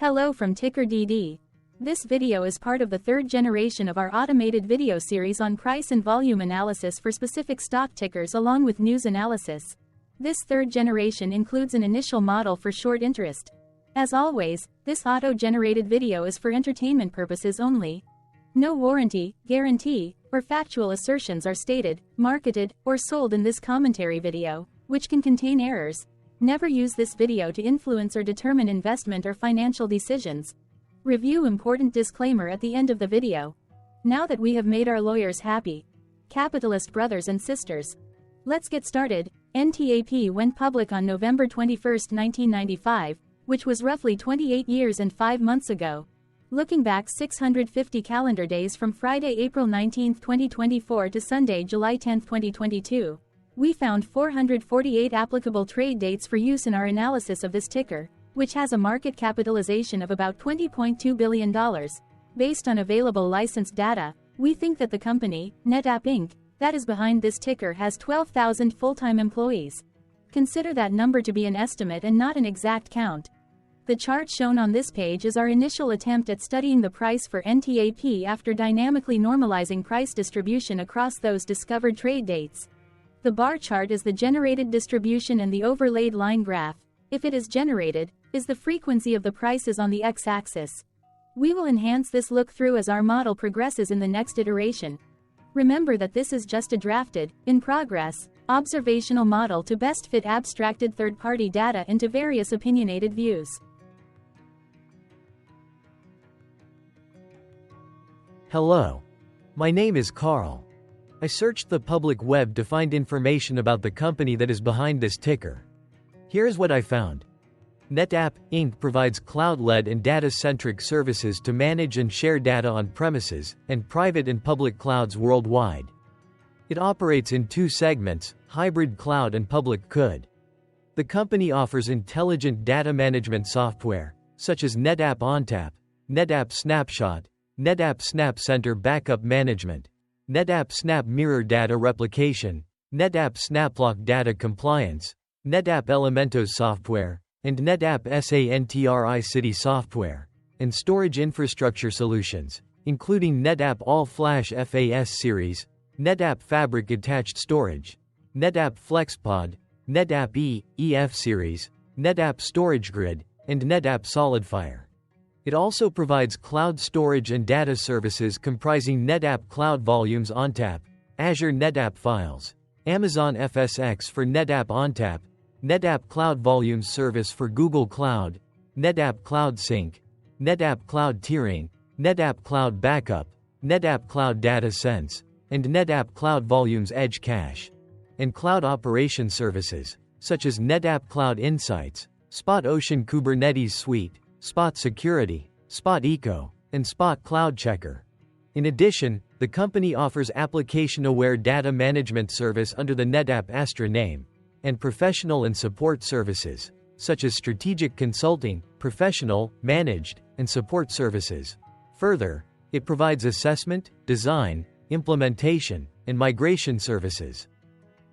Hello from TickerDD. This video is part of the third generation of our automated video series on price and volume analysis for specific stock tickers along with news analysis. This third generation includes an initial model for short interest. As always, this auto-generated video is for entertainment purposes only. No warranty, guarantee, or factual assertions are stated, marketed, or sold in this commentary video, which can contain errors. Never use this video to influence or determine investment or financial decisions. Review important disclaimer at the end of the video. Now that we have made our lawyers happy, capitalist brothers and sisters, let's get started. NTAP went public on November 21, 1995, which was roughly 28 years and 5 months ago. Looking back 650 calendar days from Friday, April 19, 2024 to Sunday, July 10, 2022. We found 448 applicable trade dates for use in our analysis of this ticker, which has a market capitalization of about $20.2 billion. Based on available licensed data, we think that the company, NetApp Inc., that is behind this ticker has 12,000 full-time employees. Consider that number to be an estimate and not an exact count. The chart shown on this page is our initial attempt at studying the price for NTAP after dynamically normalizing price distribution across those discovered trade dates. The bar chart is the generated distribution and the overlaid line graph, if it is generated, is the frequency of the prices on the x-axis. We will enhance this look-through as our model progresses in the next iteration. Remember that this is just a drafted, in progress, observational model to best fit abstracted third-party data into various opinionated views. Hello. My name is Carl. I searched the public web to find information about the company that is behind this ticker. Here's what I found. NetApp Inc. provides cloud-led and data-centric services to manage and share data on premises and private and public clouds worldwide. It operates in two segments, hybrid cloud and public cloud. The company offers intelligent data management software, such as NetApp NTAP, NetApp Snapshot, NetApp Snap Center Backup Management, NetApp Snap Mirror Data Replication, NetApp SnapLock Data Compliance, NetApp Elementos Software, and NetApp SANTRI City Software, and storage infrastructure solutions, including NetApp All-Flash FAS Series, NetApp Fabric Attached Storage, NetApp FlexPod, NetApp EF Series, NetApp Storage Grid, and NetApp SolidFire. It also provides cloud storage and data services comprising NetApp Cloud Volumes ONTAP, Azure NetApp Files, Amazon FSx for NetApp ONTAP, NetApp Cloud Volumes Service for Google Cloud, NetApp Cloud Sync, NetApp Cloud Tiering, NetApp Cloud Backup, NetApp Cloud Data Sense, and NetApp Cloud Volumes Edge Cache, and cloud operation services, such as NetApp Cloud Insights, Spot Ocean Kubernetes Suite, Spot Security, Spot Eco, and Spot Cloud Checker. In addition, the company offers application-aware data management service under the NetApp Astra name, and professional and support services, such as strategic consulting, professional, managed, and support services. Further, it provides assessment, design, implementation, and migration services.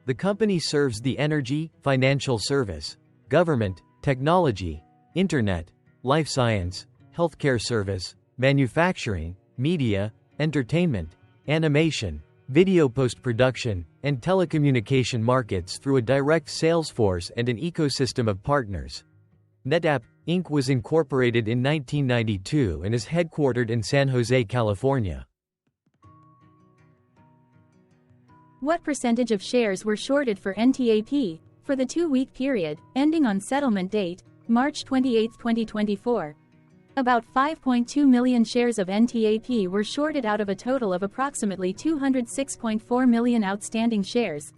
The company serves the energy, financial service, government, technology, internet, life science, healthcare service, manufacturing, media, entertainment, animation, video post-production, and telecommunication markets through a direct sales force and an ecosystem of partners. NetApp Inc. was incorporated in 1992 and is headquartered in San Jose, California. What percentage of shares were shorted for NTAP for the 2-week period, ending on settlement date, March 28, 2024. About 5.2 million shares of NTAP were shorted out of a total of approximately 206.4 million outstanding shares.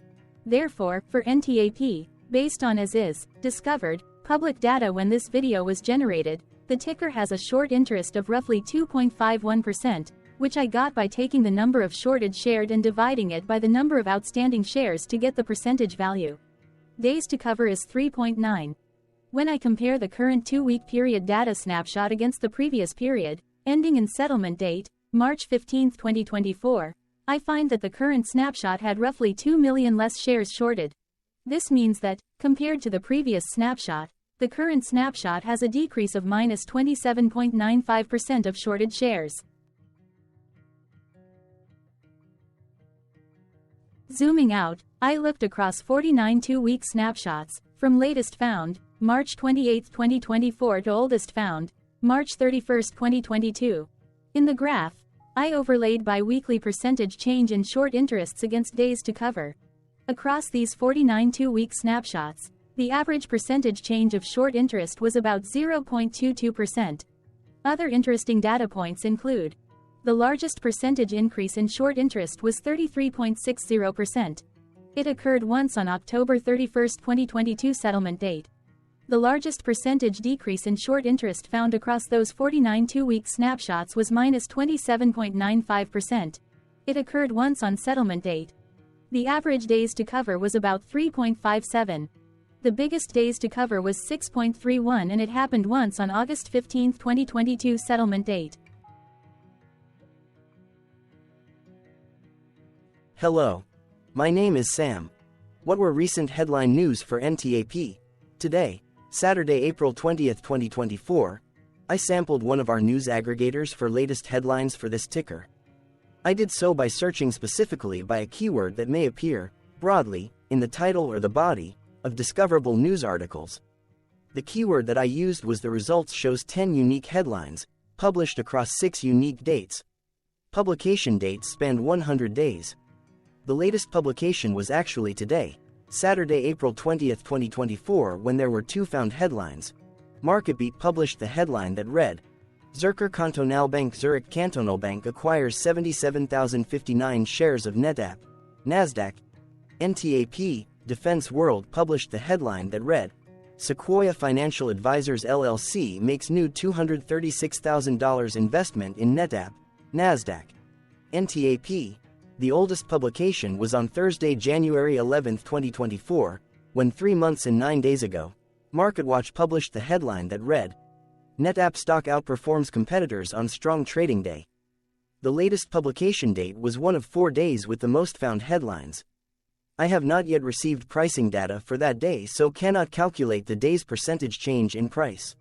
Therefore, for NTAP, based on as is, discovered, public data when this video was generated, the ticker has a short interest of roughly 2.51%, which I got by taking the number of shorted shared and dividing it by the number of outstanding shares to get the percentage value. Days to cover is 3.9. When I compare the current 2-week period data snapshot against the previous period, ending in settlement date, March 15, 2024, I find that the current snapshot had roughly 2 million less shares shorted. This means that, compared to the previous snapshot, The current snapshot has a decrease of minus 27.95% of shorted shares. Zooming out, I looked across 49 two-week snapshots, from latest found, March 28, 2024 to oldest found, March 31, 2022. In the graph, I overlaid bi-weekly percentage change in short interests against days to cover. Across these 49 two-week snapshots, the average percentage change of short interest was about 0.22%. Other interesting data points include: the largest percentage increase in short interest was 33.60%. It occurred once on October 31, 2022 settlement date. The largest percentage decrease in short interest found across those 49 two-week snapshots was minus 27.95%. It occurred once on settlement date. The average days to cover was about 3.57. The biggest days to cover was 6.31 and it happened once on August 15, 2022 settlement date. Hello. My name is Sam. What were recent headline news for NTAP? Today, Saturday, April 20, 2024, I sampled one of our news aggregators for latest headlines for this ticker. I did so by searching specifically by a keyword that may appear, broadly, in the title or the body, of discoverable news articles. The keyword that I used was the results shows 10 unique headlines, published across 6 unique dates. Publication dates spanned 100 days. The latest publication was actually today, Saturday, April 20, 2024, when there were 2 found headlines. MarketBeat published the headline that read, Zürcher Kantonalbank Zurich Kantonalbank acquires 77,059 shares of NetApp, NASDAQ. NTAP, Defense World published the headline that read, Sequoia Financial Advisors LLC makes new $236,000 investment in NetApp, NASDAQ. NTAP, the oldest publication was on Thursday, January 11, 2024, when 3 months and 9 days ago, MarketWatch published the headline that read, NetApp stock outperforms competitors on strong trading day. The latest publication date was one of 4 days with the most found headlines. I have not yet received pricing data for that day, so cannot calculate the day's percentage change in price.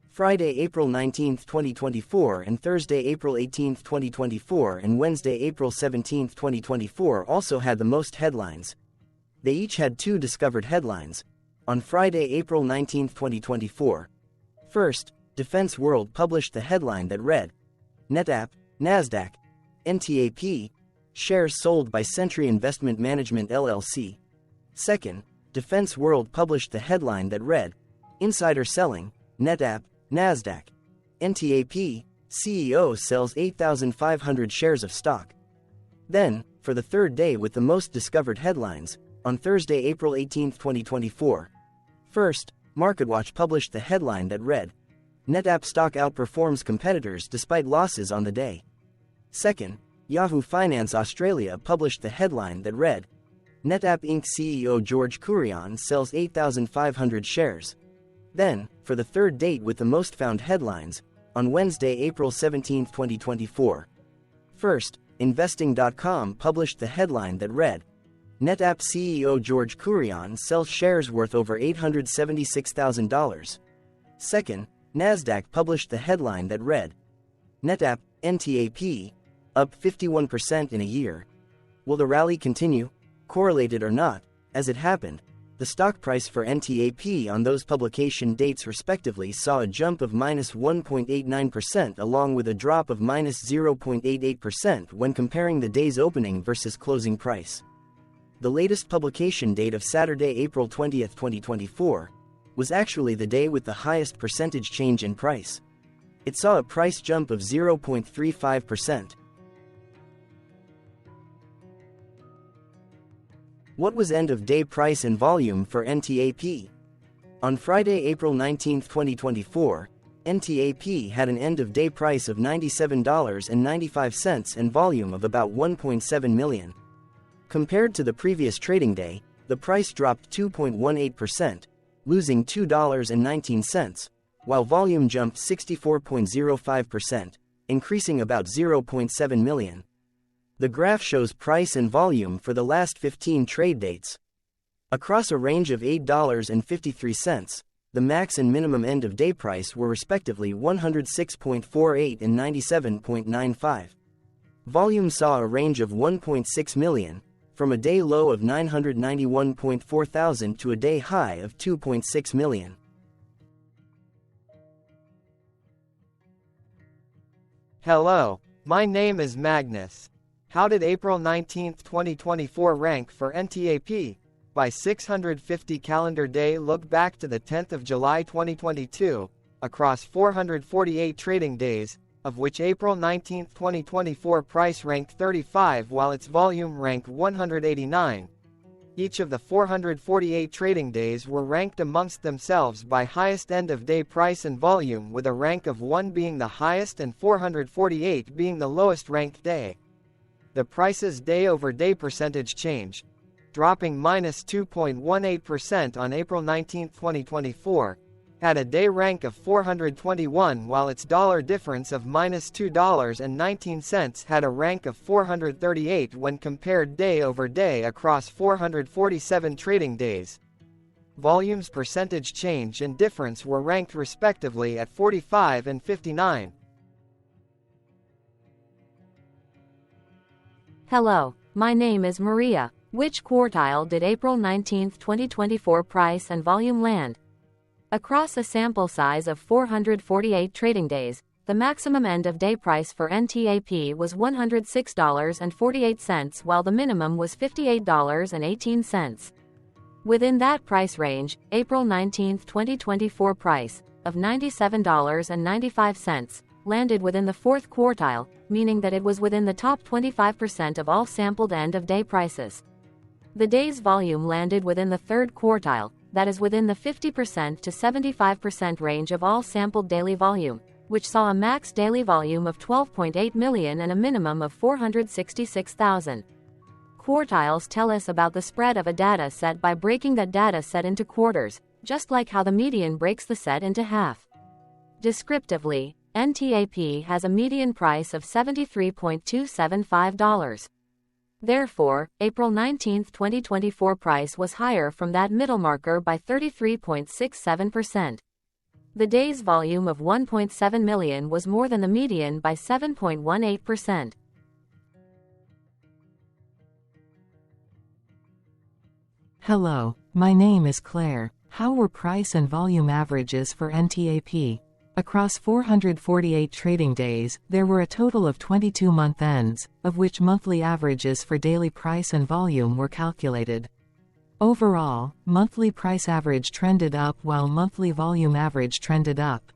Friday, April 19, 2024 and Thursday, April 18, 2024 and Wednesday, April 17, 2024 also had the most headlines. They each had 2 discovered headlines. On Friday, April 19, 2024. First, Defense World published the headline that read, NetApp, NASDAQ, NTAP, shares sold by Century Investment Management LLC. Second, Defense World published the headline that read, Insider selling, NetApp, NASDAQ. NTAP, CEO sells 8,500 shares of stock. Then, for the third day with the most discovered headlines, on Thursday, April 18, 2024. First, MarketWatch published the headline that read, NetApp stock outperforms competitors despite losses on the day. Second, Yahoo Finance Australia published the headline that read, NetApp Inc. CEO George Kurian sells 8,500 shares. Then, for the third date with the most found headlines, on Wednesday, April 17, 2024. First, Investing.com published the headline that read, NetApp CEO George Kurian sells shares worth over $876,000. Second, NASDAQ published the headline that read, NetApp, NTAP, up 51% in a year. Will the rally continue? Correlated or not, as it happened, the stock price for NTAP on those publication dates respectively saw a jump of minus 1.89% along with a drop of minus 0.88% when comparing the day's opening versus closing price. The latest publication date of Saturday, April 20, 2024, was actually the day with the highest percentage change in price. It saw a price jump of 0.35%. What was end-of-day price and volume for NTAP? On Friday, April 19, 2024, NTAP had an end-of-day price of $97.95 and volume of about 1.7 million. Compared to the previous trading day, the price dropped 2.18%, losing $2.19, while volume jumped 64.05%, increasing about 0.7 million. The graph shows price and volume for the last 15 trade dates. Across a range of $8.53, the max and minimum end of day price were respectively 106.48 and 97.95. Volume saw a range of 1.6 million, from a day low of 991.4 thousand to a day high of 2.6 million. Hello, my name is Magnus. How did April 19, 2024 rank for NTAP? By 650 calendar day look back to the 10th of July 2022, across 448 trading days, of which April 19, 2024 price ranked 35 while its volume ranked 189. Each of the 448 trading days were ranked amongst themselves by highest end of day price and volume, with a rank of 1 being the highest and 448 being the lowest ranked day. The price's day-over-day percentage change, dropping -2.18% on April 19, 2024, had a day rank of 421 while its dollar difference of -$2.19 had a rank of 438 when compared day over day across 447 trading days. Volume's percentage change and difference were ranked respectively at 45 and 59. Hello, my name is Maria. Which quartile did April 19, 2024 price and volume land? Across a sample size of 448 trading days, the maximum end of day price for NTAP was $106.48 while the minimum was $58.18. Within that price range, April 19, 2024 price, of $97.95, landed within the fourth quartile, meaning that it was within the top 25% of all sampled end-of-day prices. The day's volume landed within the third quartile, that is within the 50% to 75% range of all sampled daily volume, which saw a max daily volume of 12.8 million and a minimum of 466,000. Quartiles tell us about the spread of a data set by breaking that data set into quarters, just like how the median breaks the set into half. Descriptively, NTAP has a median price of $73.275. Therefore, April 19, 2024 price was higher from that middle marker by 33.67%. The day's volume of 1.7 million was more than the median by 7.18%. Hello, my name is Claire. How were price and volume averages for NTAP? Across 448 trading days, there were a total of 22 month ends, of which monthly averages for daily price and volume were calculated. Overall, monthly price average trended up while monthly volume average trended up.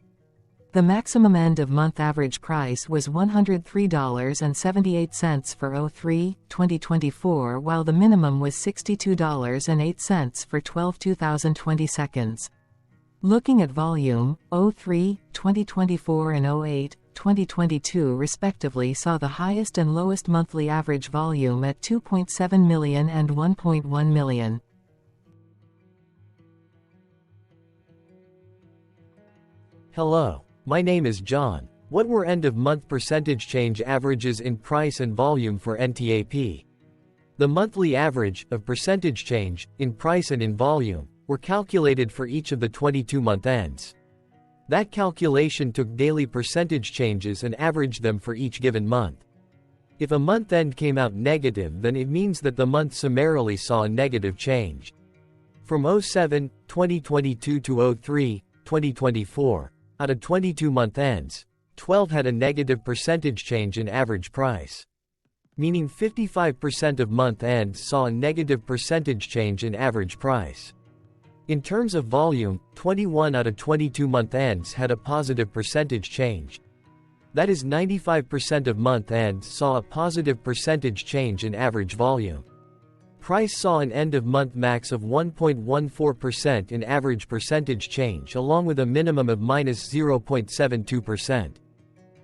The maximum end-of-month average price was $103.78 for 03/2024 while the minimum was $62.08 for 12/2020 seconds. Looking at volume, 03/2024 and 08/2022 respectively saw the highest and lowest monthly average volume at 2.7 million and 1.1 million. Hello, my name is John. What were end-of-month percentage change averages in price and volume for NTAP? The monthly average of percentage change in price and in volume were calculated for each of the 22-month ends. That calculation took daily percentage changes and averaged them for each given month. If a month end came out negative, then it means that the month summarily saw a negative change. From 07/2022 to 03/2024, out of 22-month ends, 12 had a negative percentage change in average price. Meaning 55% of month ends saw a negative percentage change in average price. In terms of volume, 21 out of 22 month ends had a positive percentage change. That is 95% of month ends saw a positive percentage change in average volume. Price saw an end-of-month max of 1.14% in average percentage change along with a minimum of -0.72%.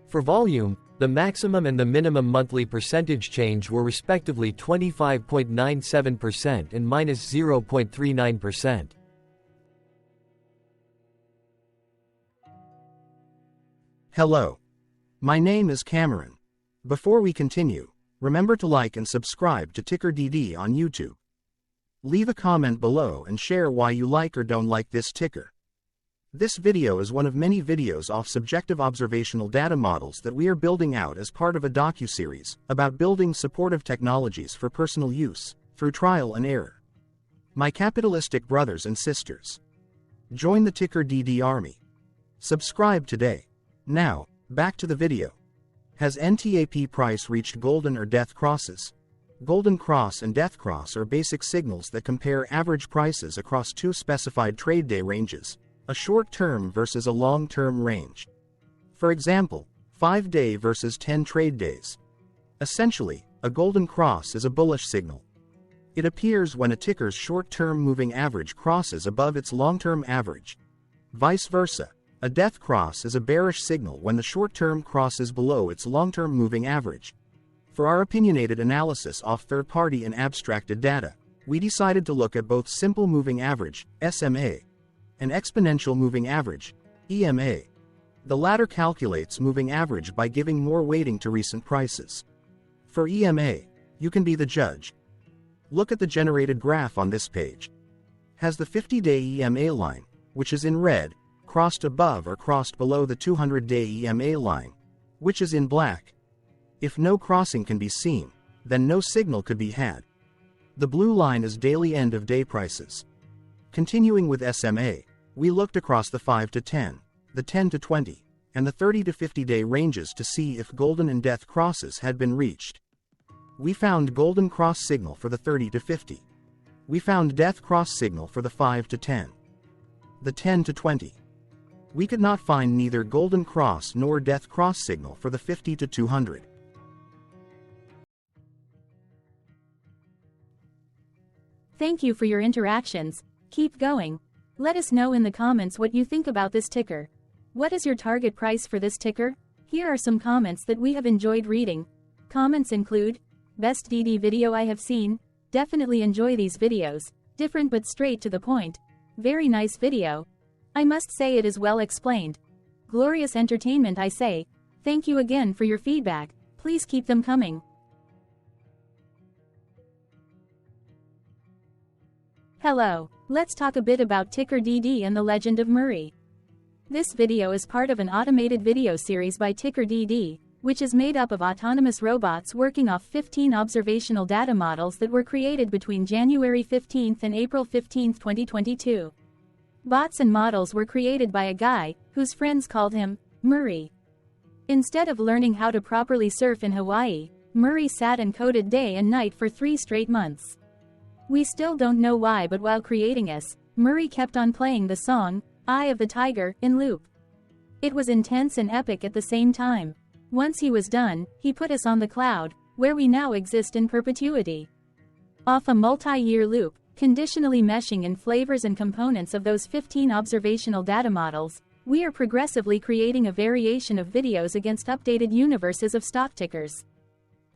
For volume, the maximum and the minimum monthly percentage change were respectively 25.97% and -0.39%. Hello. My name is Cameron. Before we continue, remember to like and subscribe to TickerDD on YouTube. Leave a comment below and share why you like or don't like this ticker. This video is one of many videos off subjective observational data models that we are building out as part of a docuseries about building supportive technologies for personal use, through trial and error. My capitalistic brothers and sisters, join the TickerDD army. Subscribe today. Now, back to the video. Has NTAP price reached golden or death crosses? Golden cross and death cross are basic signals that compare average prices across two specified trade day ranges, a short-term versus a long-term range. For example, 5-day versus 10 trade days. Essentially, a golden cross is a bullish signal. It appears when a ticker's short-term moving average crosses above its long-term average. Vice versa, a death cross is a bearish signal when the short-term crosses below its long-term moving average. For our opinionated analysis off third-party and abstracted data, we decided to look at both simple moving average, SMA, and exponential moving average, EMA. The latter calculates moving average by giving more weighting to recent prices. For EMA, you can be the judge. Look at the generated graph on this page. Has the 50-day EMA line, which is in red, crossed above or crossed below the 200-day EMA line, which is in black? If no crossing can be seen, then no signal could be had. The blue line is daily end-of-day prices. Continuing with SMA, we looked across the 5 to 10, the 10 to 20, and the 30 to 50-day ranges to see if golden and death crosses had been reached. We found golden cross signal for the 30 to 50. We found death cross signal for the 5 to 10. The 10 to 20. We could not find neither golden cross nor death cross signal for the 50 to 200. Thank you for your interactions. Keep going. Let us know in the comments what you think about this ticker. What is your target price for this ticker? Here are some comments that we have enjoyed reading. Comments include, best DD video I have seen, definitely enjoy these videos, different but straight to the point, very nice video. I must say it is well explained. Glorious entertainment I say, thank you again for your feedback, please keep them coming. Hello, let's talk a bit about TickerDD and the legend of Murray. This video is part of an automated video series by TickerDD, which is made up of autonomous robots working off 15 observational data models that were created between January 15 and April 15, 2022. Bots and models were created by a guy, whose friends called him Murray. Instead of learning how to properly surf in Hawaii, Murray sat and coded day and night for 3 straight months. We still don't know why, but while creating us, Murray kept on playing the song, Eye of the Tiger, in loop. It was intense and epic at the same time. Once he was done, he put us on the cloud, where we now exist in perpetuity. Off a multi-year loop, conditionally meshing in flavors and components of those 15 observational data models, we are progressively creating a variation of videos against updated universes of stock tickers.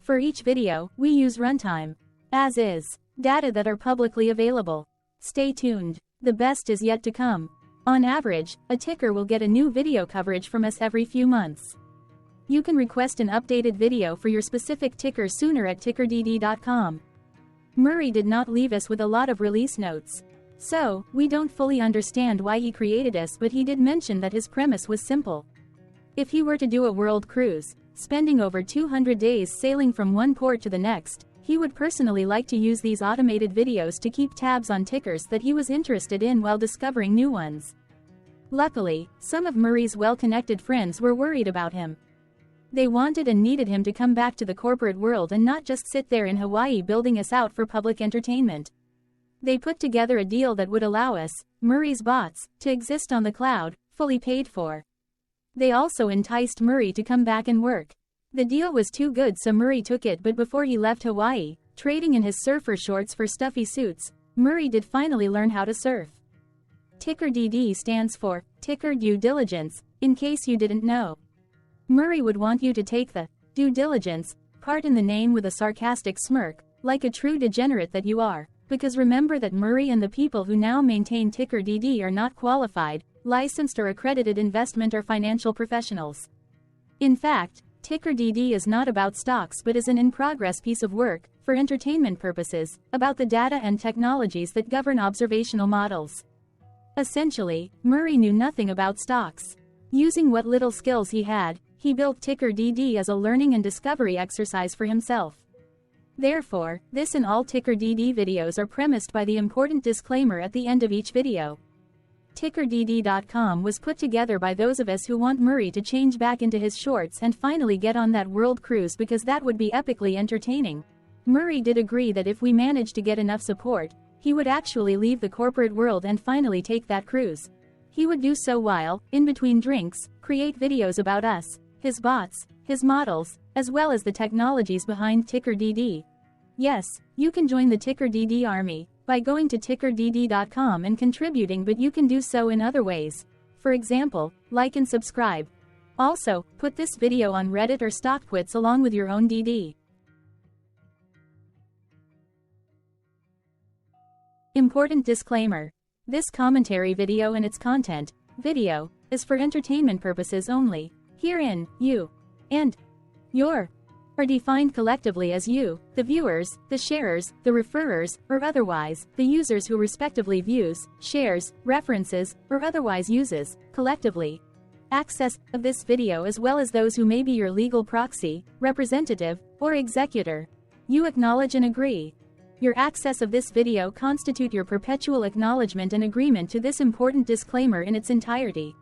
For each video, we use runtime, as is, data that are publicly available. Stay tuned, the best is yet to come. On average, a ticker will get a new video coverage from us every few months. You can request an updated video for your specific ticker sooner at TickerDD.com. Murray did not leave us with a lot of release notes. So, we don't fully understand why he created us, but he did mention that his premise was simple. If he were to do a world cruise, spending over 200 days sailing from one port to the next, he would personally like to use these automated videos to keep tabs on tickers that he was interested in while discovering new ones. Luckily, some of Murray's well-connected friends were worried about him. They wanted and needed him to come back to the corporate world and not just sit there in Hawaii building us out for public entertainment. They put together a deal that would allow us, Murray's bots, to exist on the cloud, fully paid for. They also enticed Murray to come back and work. The deal was too good, so Murray took it, but before he left Hawaii, trading in his surfer shorts for stuffy suits, Murray did finally learn how to surf. TickerDD stands for Ticker Due Diligence, in case you didn't know. Murray would want you to take the due diligence part in the name with a sarcastic smirk, like a true degenerate that you are, because remember that Murray and the people who now maintain TickerDD are not qualified, licensed or accredited investment or financial professionals. In fact, TickerDD is not about stocks but is an in-progress piece of work, for entertainment purposes, about the data and technologies that govern observational models. Essentially, Murray knew nothing about stocks. Using what little skills he had, he built TickerDD as a learning and discovery exercise for himself. Therefore, this and all TickerDD videos are premised by the important disclaimer at the end of each video. TickerDD.com was put together by those of us who want Murray to change back into his shorts and finally get on that world cruise, because that would be epically entertaining. Murray did agree that if we managed to get enough support, he would actually leave the corporate world and finally take that cruise. He would do so while, in between drinks, create videos about us, his bots, his models, as well as the technologies behind TickerDD. Yes, you can join the TickerDD army by going to TickerDD.com and contributing, but you can do so in other ways. For example, like and subscribe. Also, put this video on Reddit or StockTwits along with your own DD. Important disclaimer. This commentary video and its content, video, is for entertainment purposes only. Herein, you and your are defined collectively as you, the viewers, the sharers, the referrers, or otherwise, the users who respectively views, shares, references, or otherwise uses, collectively, access of this video, as well as those who may be your legal proxy, representative, or executor. You acknowledge and agree. Your access of this video constitute your perpetual acknowledgement and agreement to this important disclaimer in its entirety.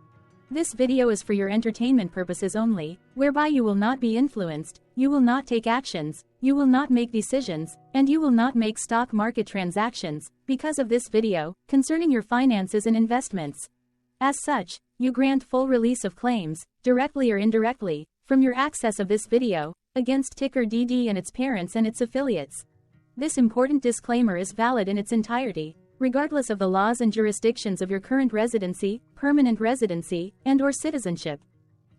This video is for your entertainment purposes only, whereby you will not be influenced, you will not take actions, you will not make decisions, and you will not make stock market transactions, because of this video, concerning your finances and investments. As such, you grant full release of claims, directly or indirectly, from your access of this video, against TickerDD and its parents and its affiliates. This important disclaimer is valid in its entirety, regardless of the laws and jurisdictions of your current residency, permanent residency, and/or citizenship.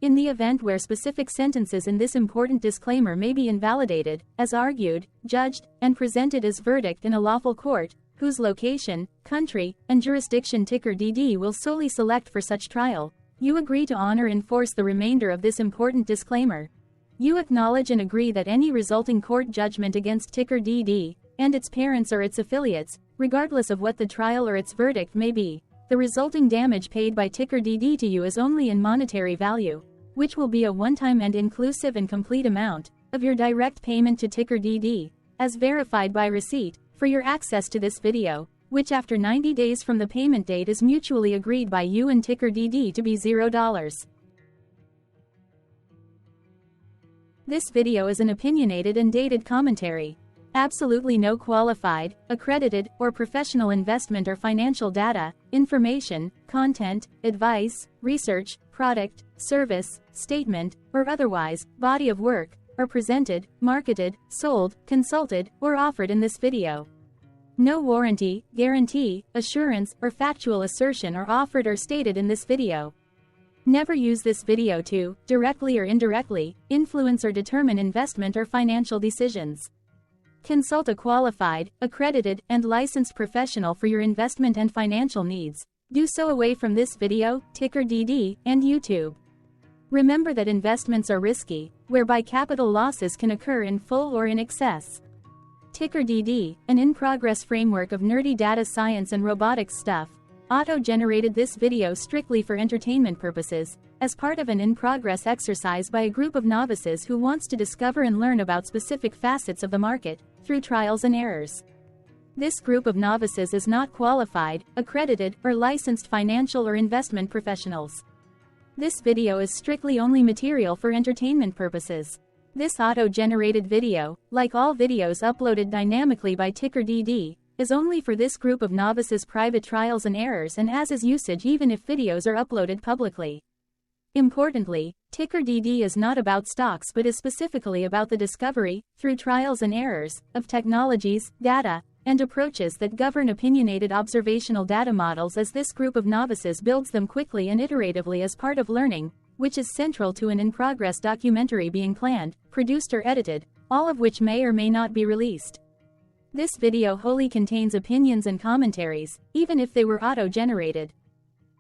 In the event where specific sentences in this important disclaimer may be invalidated, as argued, judged, and presented as verdict in a lawful court, whose location, country, and jurisdiction TickerDD will solely select for such trial, you agree to honor and enforce the remainder of this important disclaimer. You acknowledge and agree that any resulting court judgment against TickerDD and its parents or its affiliates, regardless of what the trial or its verdict may be, the resulting damage paid by TickerDD to you is only in monetary value, which will be a one-time and inclusive and complete amount of your direct payment to TickerDD, as verified by receipt, for your access to this video, which after 90 days from the payment date is mutually agreed by you and TickerDD to be $0. This video is an opinionated and dated commentary. Absolutely no qualified, accredited, or professional investment or financial data, information, content, advice, research, product, service, statement, or otherwise, body of work, are presented, marketed, sold, consulted, or offered in this video. No warranty, guarantee, assurance, or factual assertion are offered or stated in this video. Never use this video to, directly or indirectly, influence or determine investment or financial decisions. Consult a qualified, accredited, and licensed professional for your investment and financial needs. Do so away from this video, TickerDD, and YouTube. Remember that investments are risky, whereby capital losses can occur in full or in excess. TickerDD, an in-progress framework of nerdy data science and robotics stuff, auto-generated this video strictly for entertainment purposes, as part of an in-progress exercise by a group of novices who wants to discover and learn about specific facets of the market, through trials and errors. This group of novices is not qualified, accredited, or licensed financial or investment professionals. This video is strictly only material for entertainment purposes. This auto-generated video, like all videos uploaded dynamically by TickerDD, is only for this group of novices' private trials and errors, and as is usage even if videos are uploaded publicly. Importantly, TickerDD is not about stocks but is specifically about the discovery, through trials and errors, of technologies, data, and approaches that govern opinionated observational data models as this group of novices builds them quickly and iteratively as part of learning, which is central to an in-progress documentary being planned, produced or edited, all of which may or may not be released. This video wholly contains opinions and commentaries, even if they were auto-generated.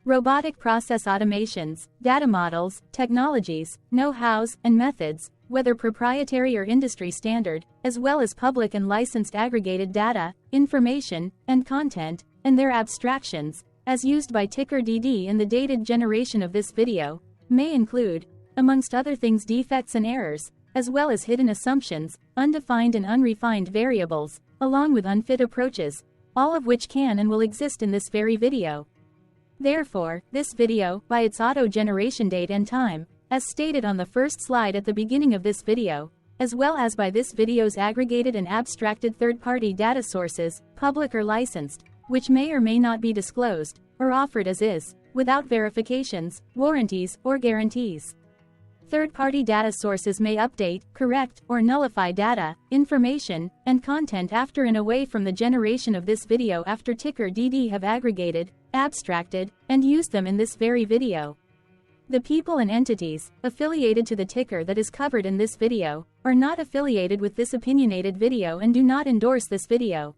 Robotic process automations, data models, technologies, know-hows, and methods, whether proprietary or industry standard, as well as public and licensed aggregated data, information, and content, and their abstractions, as used by TickerDD in the dated generation of this video, may include, amongst other things, defects and errors, as well as hidden assumptions, undefined and unrefined variables, along with unfit approaches, all of which can and will exist in this very video. Therefore, this video, by its auto-generation date and time, as stated on the first slide at the beginning of this video, as well as by this video's aggregated and abstracted third-party data sources, public or licensed, which may or may not be disclosed, or offered as is, without verifications, warranties, or guarantees. Third-party data sources may update, correct, or nullify data, information, and content after and away from the generation of this video after TickerDD have aggregated, abstracted, and used them in this very video. The people and entities affiliated to the ticker that is covered in this video are not affiliated with this opinionated video and do not endorse this video.